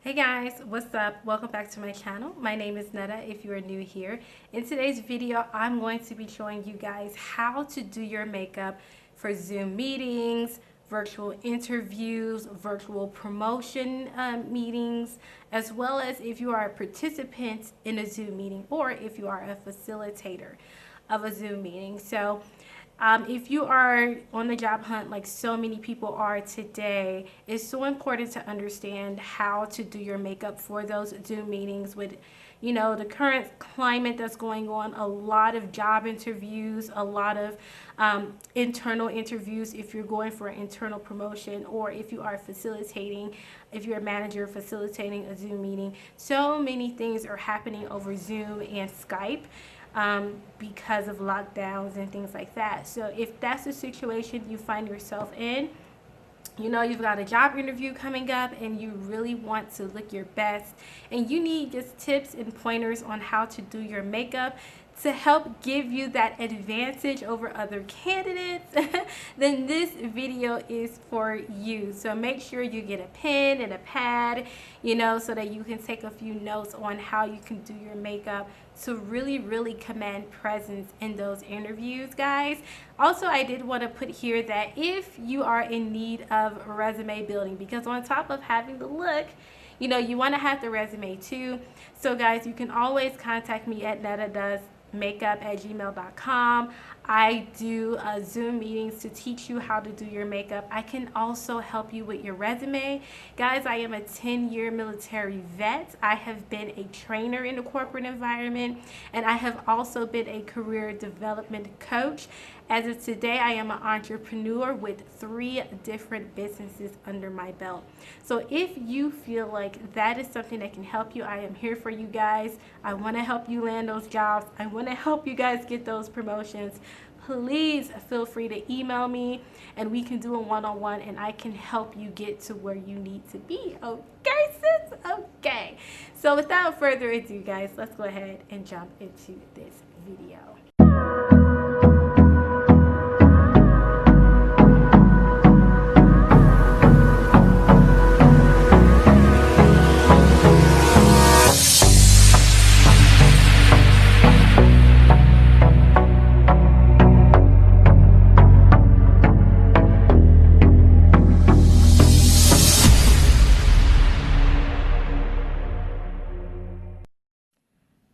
Hey guys, what's up? Welcome back to my channel. My name is Netta if you are new here. In today's video, I'm going to be showing you guys how to do your makeup for Zoom meetings, virtual interviews, virtual promotion meetings, as well as if you are a participant in a Zoom meeting or if you are a facilitator of a Zoom meeting. So if you are on the job hunt like so many people are today, it's so important to understand how to do your makeup for those Zoom meetings with, the current climate that's going on, a lot of job interviews, a lot of internal interviews if you're going for an internal promotion or if you are facilitating, if you're a manager facilitating a Zoom meeting. So many things are happening over Zoom and Skype because of lockdowns and things like that. So if that's the situation you find yourself in, you've got a job interview coming up and you really want to look your best and you need just tips and pointers on how to do your makeup to help give you that advantage over other candidates, then this video is for you. So make sure you get a pen and a pad, so that you can take a few notes on how you can do your makeup to really command presence in those interviews, guys. Also, I did want to put here that if you are in need of resume building, because on top of having the look, you want to have the resume too. So guys, you can always contact me at nettadoesmakeup@gmail.com. I do Zoom meetings to teach you how to do your makeup. I can also help you with your resume. Guys, I am a 10-year military vet. I have been a trainer in the corporate environment, and I have also been a career development coach. As of today, I am an entrepreneur with 3 different businesses under my belt. So if you feel like that is something that can help you, I am here for you guys. I want to help you land those jobs. I want to help you guys get those promotions. Please feel free to email me and we can do a one-on-one and I can help you get to where you need to be. Okay, sis? Okay. So without further ado, guys, let's go ahead and jump into this video.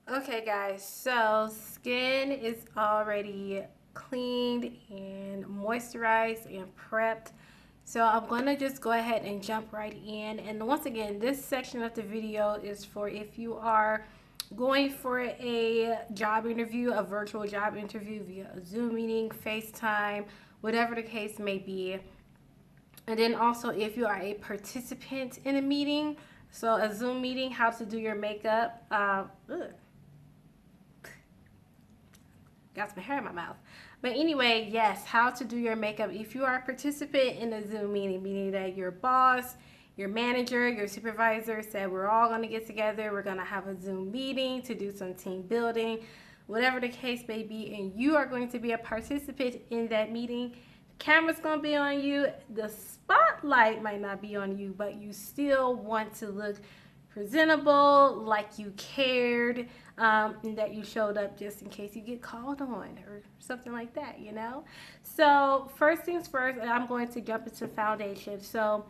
Okay guys, so skin is already cleaned and moisturized and prepped. So I'm going to just go ahead and jump right in. And once again, this section of the video is for if you are going for a job interview, a virtual job interview via a Zoom meeting, FaceTime, whatever the case may be. And then also if you are a participant in a meeting, so a Zoom meeting, how to do your makeup. Got some hair in my mouth. But anyway, yes, how to do your makeup. If you are a participant in a Zoom meeting, meaning that your boss, your manager, your supervisor said we're all going to get together, we're going to have a Zoom meeting to do some team building, whatever the case may be, and you are going to be a participant in that meeting, the camera's going to be on you, the spotlight might not be on you, but you still want to look presentable, like you cared, and that you showed up just in case you get called on or something like that, So first things first, I'm going to jump into foundation. So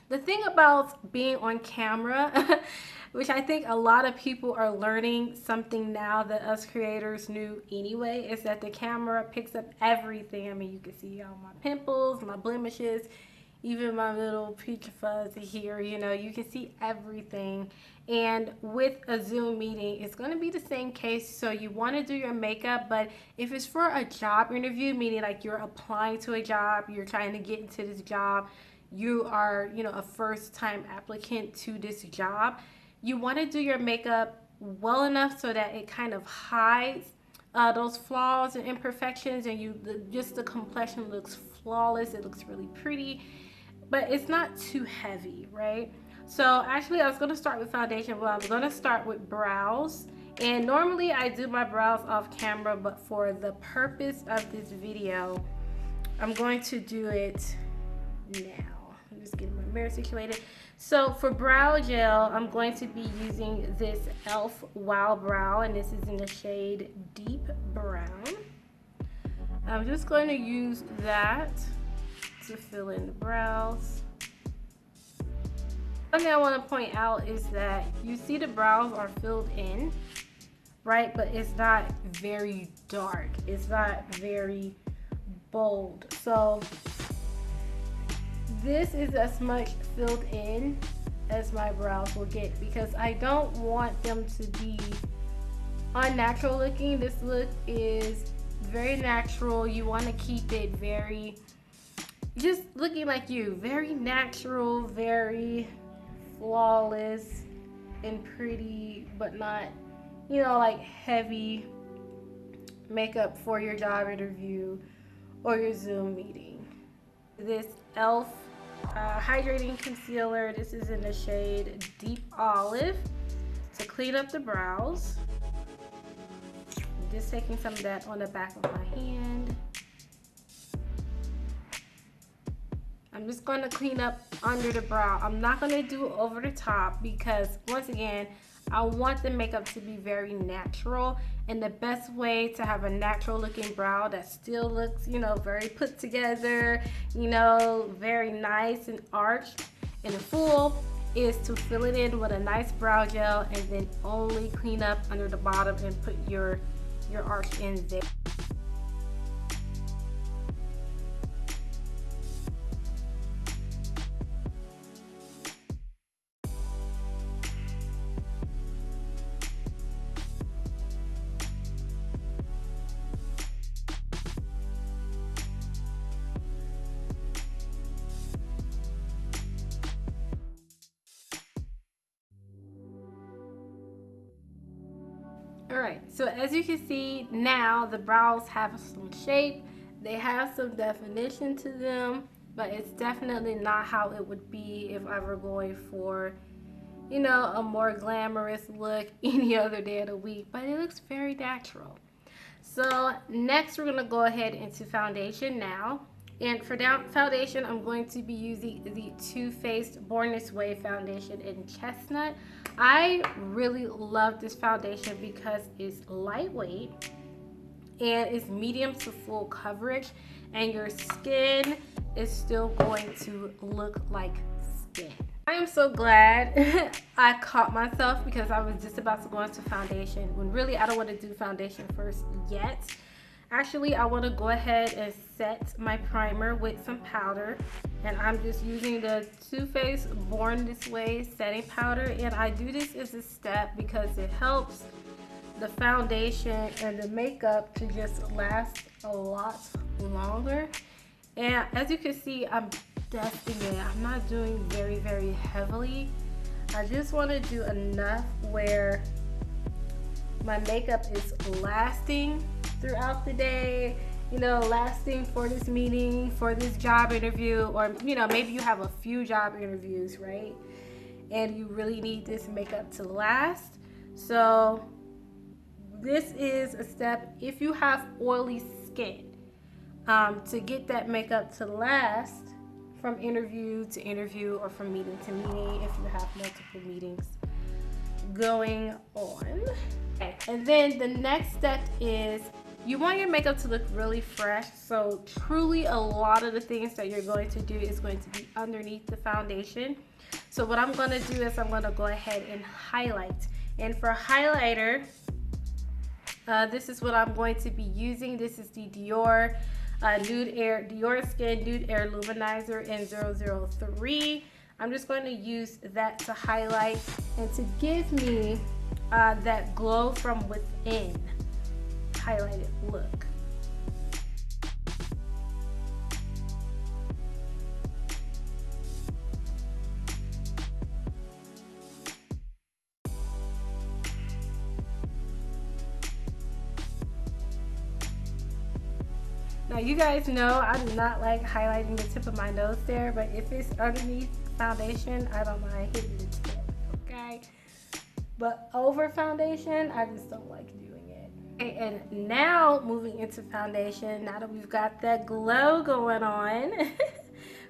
the thing about being on camera, which I think a lot of people are learning something now that us creators knew anyway, is that the camera picks up everything. I mean, you can see all my pimples, my blemishes, even my little peach fuzz here, you can see everything. And with a Zoom meeting, it's going to be the same case. So you want to do your makeup, but if it's for a job interview, meaning like you're applying to a job, you're trying to get into this job, you are, a first-time applicant to this job, you want to do your makeup well enough so that it kind of hides those flaws and imperfections, and just the complexion looks flawless. It looks really pretty, but it's not too heavy, right? So actually I was going to start with foundation, but I'm going to start with brows. And normally I do my brows off camera, but for the purpose of this video, I'm going to do it now. I'm just just getting my mirror situated. So for brow gel, I'm going to be using this e.l.f. Wow Brow, and this is in the shade Deep Brown. I'm just going to use that to fill in the brows. One thing I want to point out is that you see the brows are filled in, right? But it's not very dark. It's not very bold. So this is as much filled in as my brows will get, because I don't want them to be unnatural looking. This look is very natural. You want to keep it very, just looking like you, very natural, very flawless and pretty, but not, you know, like heavy makeup for your job interview or your Zoom meeting. This e.l.f. Hydrating concealer, this is in the shade Deep Olive, to clean up the brows. I'm just taking some of that on the back of my hand. I'm just going to clean up under the brow. I'm not going to do over the top because, once again, I want the makeup to be very natural. And the best way to have a natural looking brow that still looks, you know, very put together, you know, very nice and arched and full, is to fill it in with a nice brow gel and then only clean up under the bottom and put your arch in there. Alright, so as you can see now, the brows have some shape, they have some definition to them, but it's definitely not how it would be if I were going for, you know, a more glamorous look any other day of the week, but it looks very natural. So next we're going to go ahead into foundation now. And for foundation, I'm going to be using the Too Faced Born This Way foundation in Chestnut. I really love this foundation because it's lightweight and it's medium to full coverage, and your skin is still going to look like skin. I am so glad I caught myself, because I was just about to go into foundation when really I don't want to do foundation first yet. Actually, I want to go ahead and set my primer with some powder, and I'm just using the Too Faced Born This Way setting powder, and I do this as a step because it helps the foundation and the makeup to just last a lot longer. And as you can see, I'm dusting it. I'm not doing very heavily. I just want to do enough where my makeup is lasting throughout the day, you know, lasting for this meeting, for this job interview, or, you know, maybe you have a few job interviews, right? And you really need this makeup to last. So this is a step if you have oily skin, to get that makeup to last from interview to interview or from meeting to meeting if you have multiple meetings going on. Okay. And then the next step is you want your makeup to look really fresh. So truly a lot of the things that you're going to do is going to be underneath the foundation. So what I'm going to do is I'm going to go ahead and highlight. And for highlighter, this is what I'm going to be using. This is the Dior Dior Skin Nude Air Luminizer in 003. I'm just going to use that to highlight and to give me that glow from within highlighted look. Now you guys know I do not like highlighting the tip of my nose there, but if it's underneath foundation, I don't mind hitting the tip, okay? But over foundation, I just don't like doing it. Okay, and now moving into foundation, now that we've got that glow going on,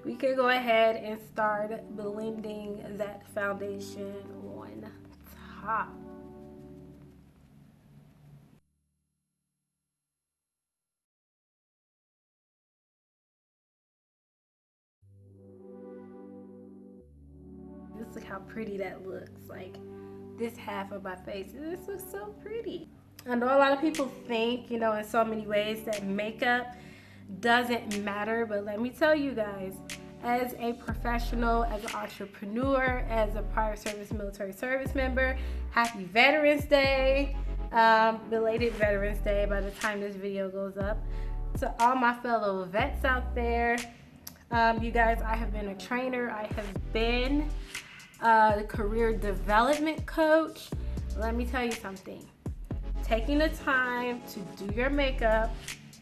we can go ahead and start blending that foundation on top. Just look how pretty that looks. Like this half of my face, this looks so pretty. I know a lot of people think, you know, in so many ways that makeup doesn't matter, but let me tell you guys, as a professional, as an entrepreneur, as a prior service military service member, happy Veterans Day, belated Veterans Day by the time this video goes up. To all my fellow vets out there, you guys, I have been a trainer, I have been the career development coach. Let me tell you something. Taking the time to do your makeup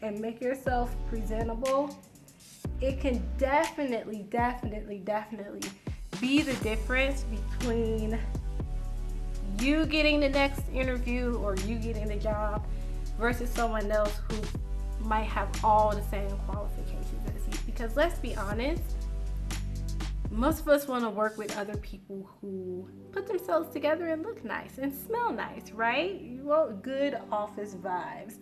and make yourself presentable, it can definitely be the difference between you getting the next interview or you getting the job versus someone else who might have all the same qualifications as you. Because let's be honest, most of us want to work with other people who put themselves together and look nice and smell nice, right? You want good office vibes.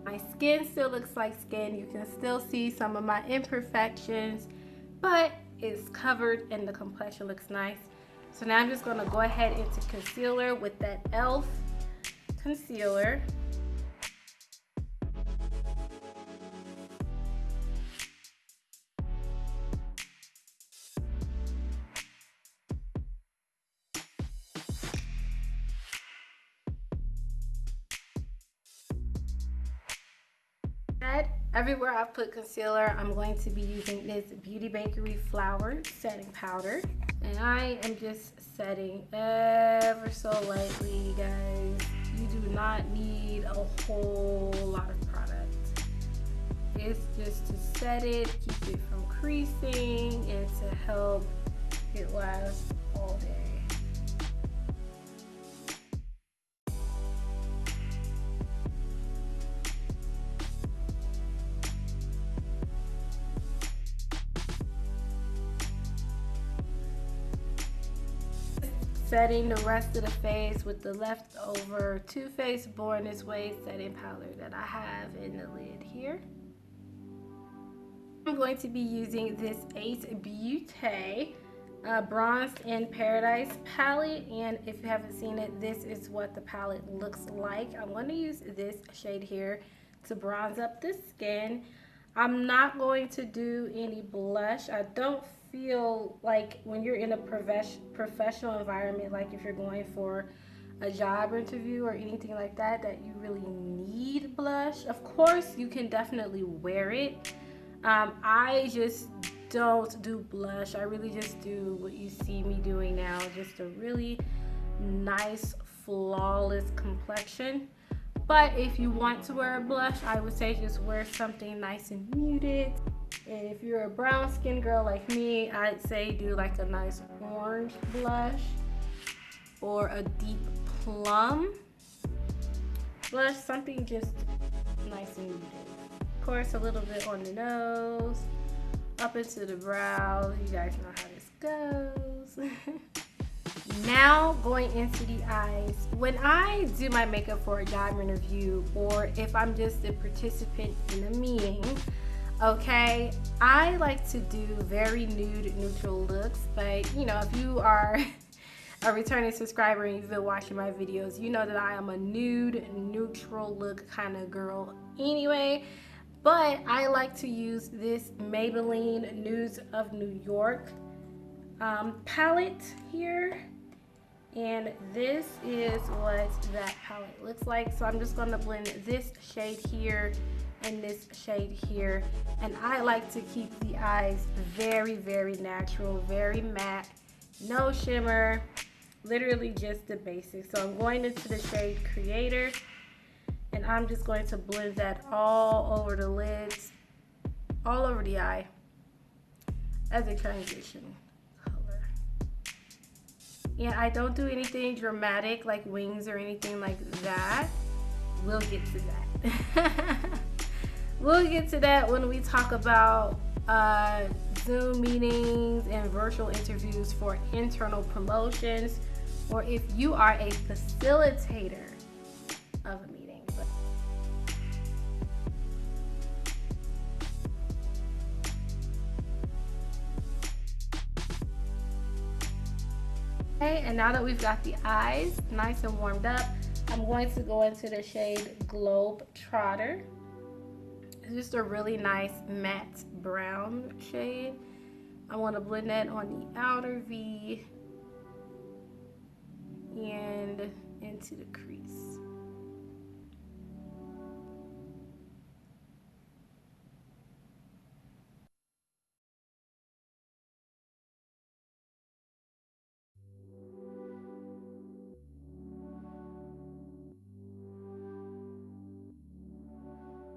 My skin still looks like skin. You can still see some of my imperfections, but it's covered and the complexion looks nice. So now I'm just going to go ahead into concealer with that e.l.f. concealer. Everywhere I've put concealer, I'm going to be using this Beauty Bakery Flour setting powder. And I am just setting ever so lightly, guys. You do not need a whole lot of product. It's just to set it, keep it from creasing, and to help it last all day. Setting the rest of the face with the leftover Too Faced Born This Way setting powder that I have in the lid here. I'm going to be using this 8 Beauty Bronzed in Paradise palette, and if you haven't seen it, this is what the palette looks like. I'm going to use this shade here to bronze up the skin. I'm not going to do any blush. I don't feel like when you're in a professional environment, like if you're going for a job interview or anything like that, that you really need blush. Of course, you can definitely wear it. I just don't do blush. I really just do what you see me doing now, just a really nice, flawless complexion. But if you want to wear a blush, I would say just wear something nice and muted. And if you're a brown skin girl like me, I'd say do like a nice orange blush or a deep plum blush, something just nice and muted. Of course, a little bit on the nose, up into the brows. You guys know how this goes. Now going into the eyes. When I do my makeup for a job interview, or if I'm just a participant in a meeting, okay, I like to do very nude neutral looks. But you know, if you are a returning subscriber and you've been watching my videos, you know that I am a nude neutral look kind of girl anyway. But I like to use this Maybelline Nudes of New York palette here, and this is what that palette looks like. So I'm just going to blend this shade here and this shade here, and I like to keep the eyes very, very natural, very matte, no shimmer, literally just the basics. So I'm going into the shade Creator, and I'm just going to blend that all over the lids, all over the eye as a transition color. And I don't do anything dramatic like wings or anything like that. We'll get to that. We'll get to that when we talk about Zoom meetings and virtual interviews for internal promotions, or if you are a facilitator of a meeting. Okay, and now that we've got the eyes nice and warmed up, I'm going to go into the shade Globe Trotter. It's just a really nice matte brown shade. I want to blend that on the outer V and into the crease.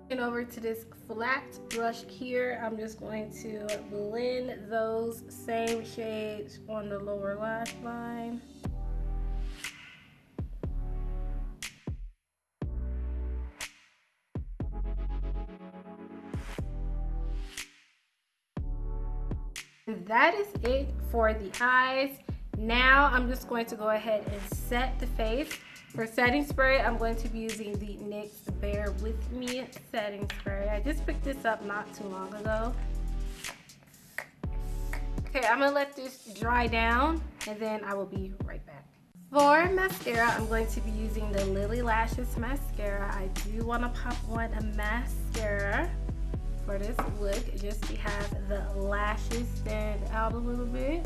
And over to this flat brush here, I'm just going to blend those same shades on the lower lash line. That is it for the eyes. Now I'm just going to go ahead and set the face. For setting spray, I'm going to be using the NYX Bear With Me setting spray. I just picked this up not too long ago. Okay, I'm gonna let this dry down and then I will be right back. For mascara, I'm going to be using the Lily Lashes mascara. I do want to pop on a mascara for this look just to have the lashes stand out a little bit.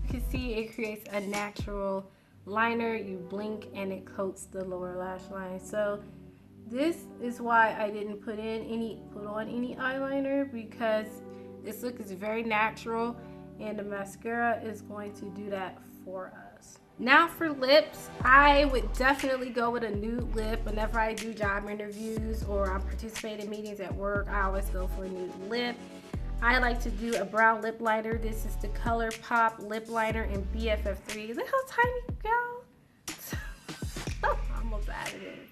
You can see it creates a natural liner. You blink and it coats the lower lash line. So this is why I didn't put on any eyeliner, because this look is very natural and the mascara is going to do that for us. Now for lips, I would definitely go with a nude lip. Whenever I do job interviews or I'm participating in meetings at work, I always go for a nude lip. I like to do a brown lip liner. This is the ColourPop lip liner in BFF3. Look how tiny, y'all. Almost out of this.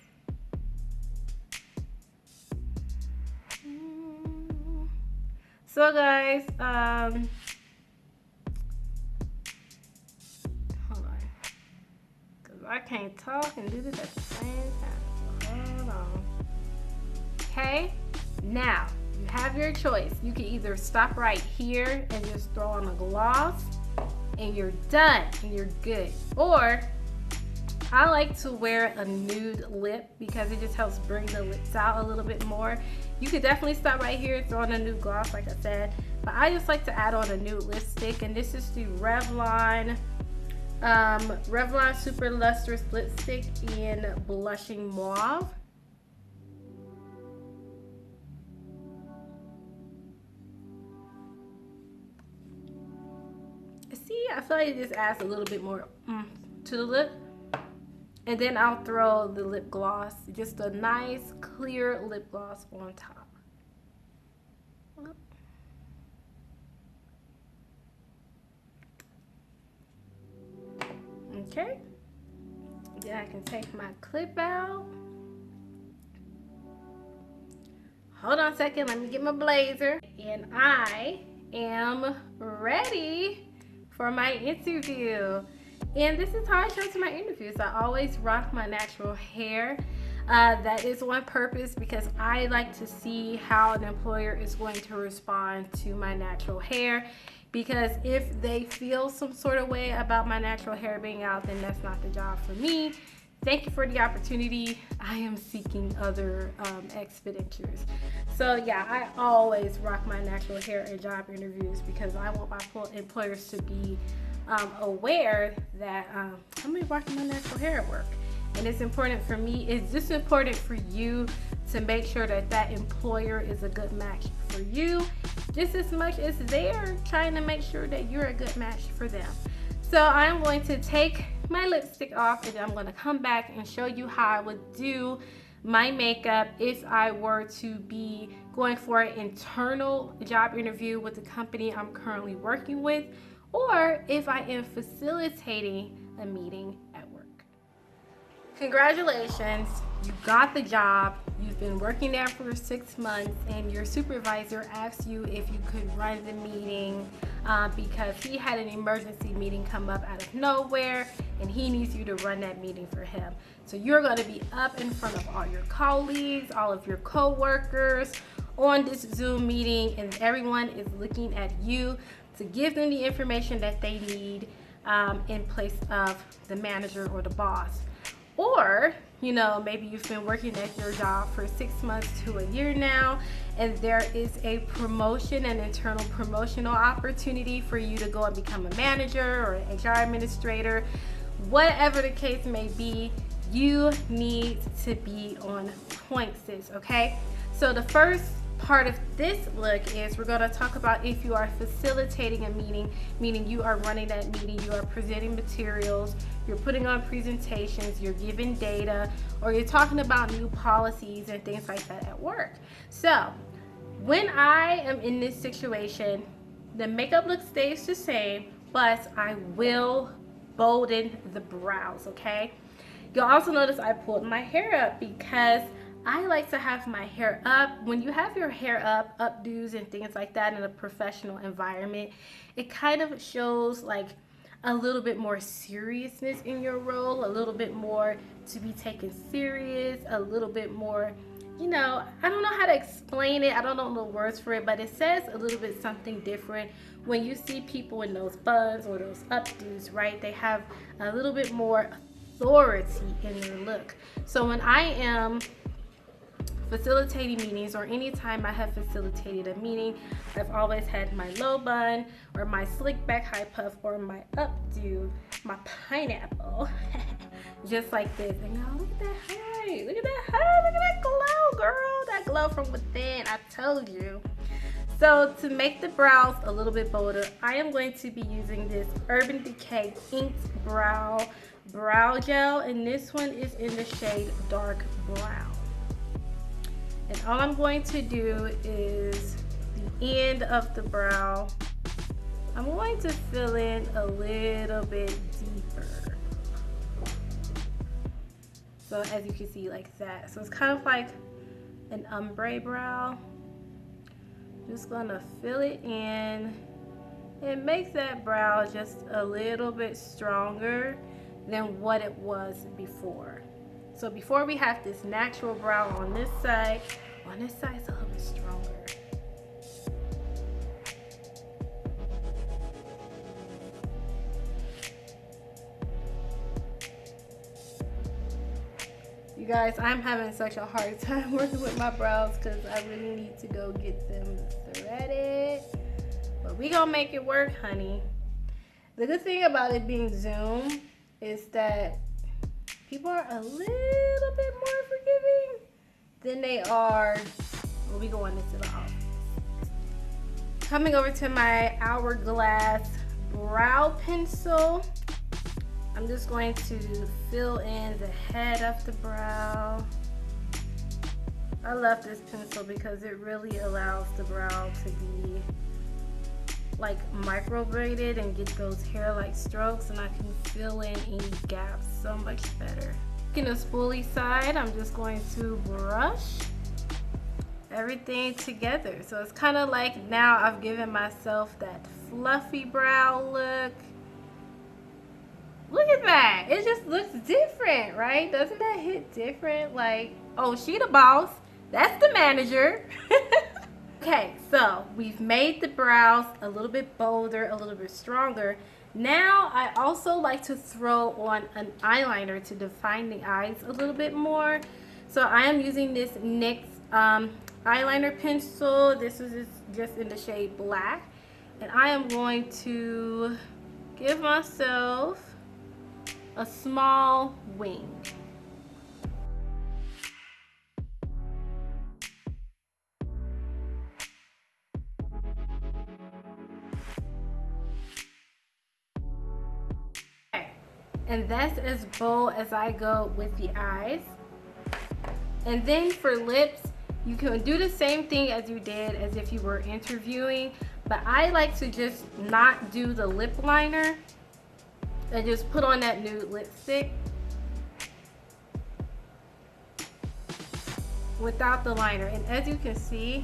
So guys, hold on, because I can't talk and do this at the same time. So hold on. Okay, now you have your choice. You can either stop right here and just throw on a gloss and you're done and you're good. Or I like to wear a nude lip because it just helps bring the lips out a little bit more. You could definitely stop right here and throw on a nude gloss like I said, but I just like to add on a nude lipstick, and this is the Revlon Super Lustrous Lipstick in Blushing Mauve. See, I feel like it just adds a little bit more to the lip. And then I'll throw the lip gloss, just a nice clear lip gloss on top. Okay, then I can take my clip out. Hold on a second, let me get my blazer. And I am ready for my interview. And this is how I show to my interviews. I always rock my natural hair. That is on purpose because I like to see how an employer is going to respond to my natural hair. Because if they feel some sort of way about my natural hair being out, then that's not the job for me. Thank you for the opportunity. I am seeking other expenditures. So yeah, I always rock my natural hair in job interviews because I want my employers to be aware that I'm gonna be rocking my natural hair at work. And it's important for me, it's just important for you to make sure that that employer is a good match for you, just as much as they're trying to make sure that you're a good match for them. So I'm going to take my lipstick off and I'm going to come back and show you how I would do my makeup if I were to be going for an internal job interview with the company I'm currently working with, or if I am facilitating a meeting at work. Congratulations, you got the job, you've been working there for 6 months, and your supervisor asks you if you could run the meeting because he had an emergency meeting come up out of nowhere and he needs you to run that meeting for him. So you're going to be up in front of all your colleagues, all of your co-workers on this Zoom meeting, and everyone is looking at you to give them the information that they need in place of the manager or the boss. Or, you know, maybe you've been working at your job for 6 months to a year now, and there is a promotion, an internal promotional opportunity for you to go and become a manager or an HR administrator. Whatever the case may be, you need to be on point, sis, okay? So the first part of this look is we're going to talk about if you are facilitating a meeting, meaning you are running that meeting, you are presenting materials, you're putting on presentations, you're giving data, or you're talking about new policies and things like that at work. So when I am in this situation, the makeup look stays the same, but I will bolden the brows, okay? You'll also notice I pulled my hair up because I like to have my hair up. When you have your hair up, updos and things like that in a professional environment, it kind of shows like a little bit more seriousness in your role, a little bit more to be taken serious, a little bit more, you know, I don't know how to explain it. I don't know the words for it, but it says a little bit something different when you see people in those buns or those updos, right? They have a little bit more authority in their look. So when I am facilitating meetings, or anytime I have facilitated a meeting, I've always had my low bun or my slick back high puff or my updo, my pineapple, just like this. And y'all, look at that height, look at that height, look at that glow, girl, that glow from within, I told you. So to make the brows a little bit bolder, I am going to be using this Urban Decay Inked Brow Gel, and this one is in the shade Dark Brown. And all I'm going to do is the end of the brow, I'm going to fill in a little bit deeper. So as you can see, like that. So it's kind of like an ombre brow. Just gonna fill it in. It makes that brow just a little bit stronger than what it was before. So before we have this natural brow on this side it's a little bit stronger. You guys, I'm having such a hard time working with my brows because I really need to go get them threaded. But we gonna make it work, honey. The good thing about it being Zoom is that people are a little bit more forgiving than they are when we go into the office. Coming over to my Hourglass brow pencil, I'm just going to fill in the head of the brow. I love this pencil because it really allows the brow to be like micro braided and get those hair-like strokes, and I can fill in any gaps so much better. In the spoolie side, I'm just going to brush everything together. So it's kind of like now I've given myself that fluffy brow look. Look at that. It just looks different, right? Doesn't that hit different? Like, oh, she the boss. That's the manager. Okay, so we've made the brows a little bit bolder, a little bit stronger. Now I also like to throw on an eyeliner to define the eyes a little bit more. So I am using this NYX eyeliner pencil. This is just in the shade black. And I am going to give myself a small wing. And that's as bold as I go with the eyes. And then for lips, you can do the same thing as you did as if you were interviewing, but I like to just not do the lip liner and just put on that nude lipstick. without the liner. And as you can see,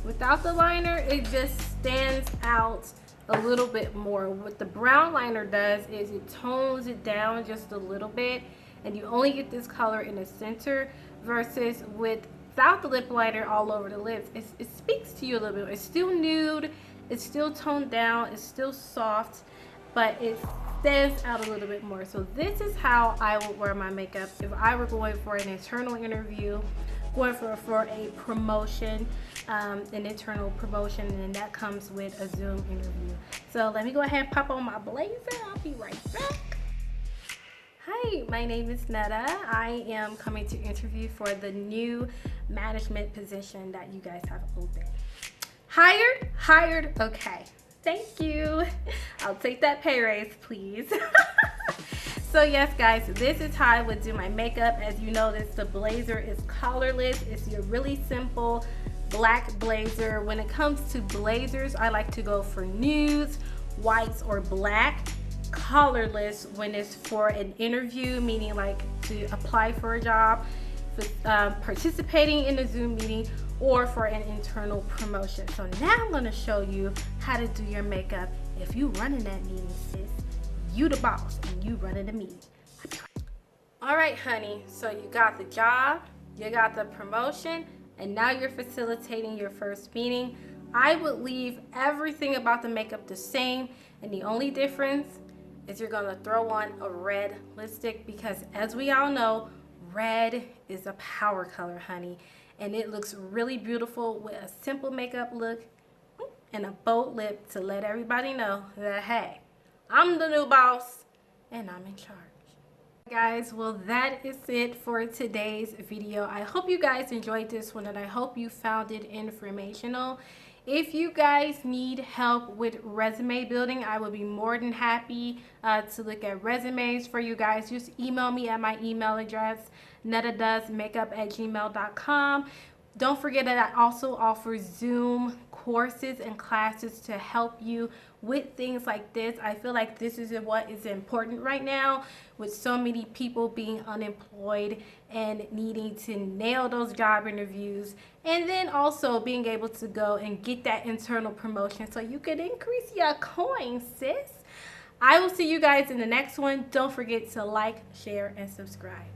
without the liner, it just stands out a little bit more. What the brown liner does is it tones it down just a little bit, and you only get this color in the center, versus without the lip liner all over the lips, it speaks to you a little bit. It's still nude, it's still toned down, it's still soft, but it stands out a little bit more. So this is how I would wear my makeup if I were going for an internal interview, going for a promotion, an internal promotion, and that comes with a Zoom interview. So let me go ahead and pop on my blazer. I'll be right back. Hi, my name is Netta. I am coming to interview for the new management position that you guys have open. Hired? Hired? Okay. Thank you. I'll take that pay raise, please. So yes, guys, this is how I would do my makeup. As you notice, the blazer is collarless. It's your really simple black blazer. When it comes to blazers, I like to go for nudes, whites, or black. Collarless when it's for an interview, meaning like to apply for a job, participating in a Zoom meeting, or for an internal promotion. So now I'm going to show you how to do your makeup if you running that meeting, sis. You the boss and you running the meeting. All right, honey, so you got the job, you got the promotion, and now you're facilitating your first meeting. I would leave everything about the makeup the same, and the only difference is you're gonna throw on a red lipstick, because as we all know, red is a power color, honey, and it looks really beautiful with a simple makeup look and a bold lip to let everybody know that, hey, I'm the new boss and I'm in charge. Guys, well, that is it for today's video. I hope you guys enjoyed this one, and I hope you found it informational. If you guys need help with resume building, I would be more than happy to look at resumes for you guys. Just email me at my email address, nettadoesmakeup@gmail.com. Don't forget that I also offer Zoom courses and classes to help you with things like this. I feel like this is what is important right now, with so many people being unemployed and needing to nail those job interviews, and then also being able to go and get that internal promotion so you can increase your coins, sis. I will see you guys in the next one. Don't forget to like, share, and subscribe.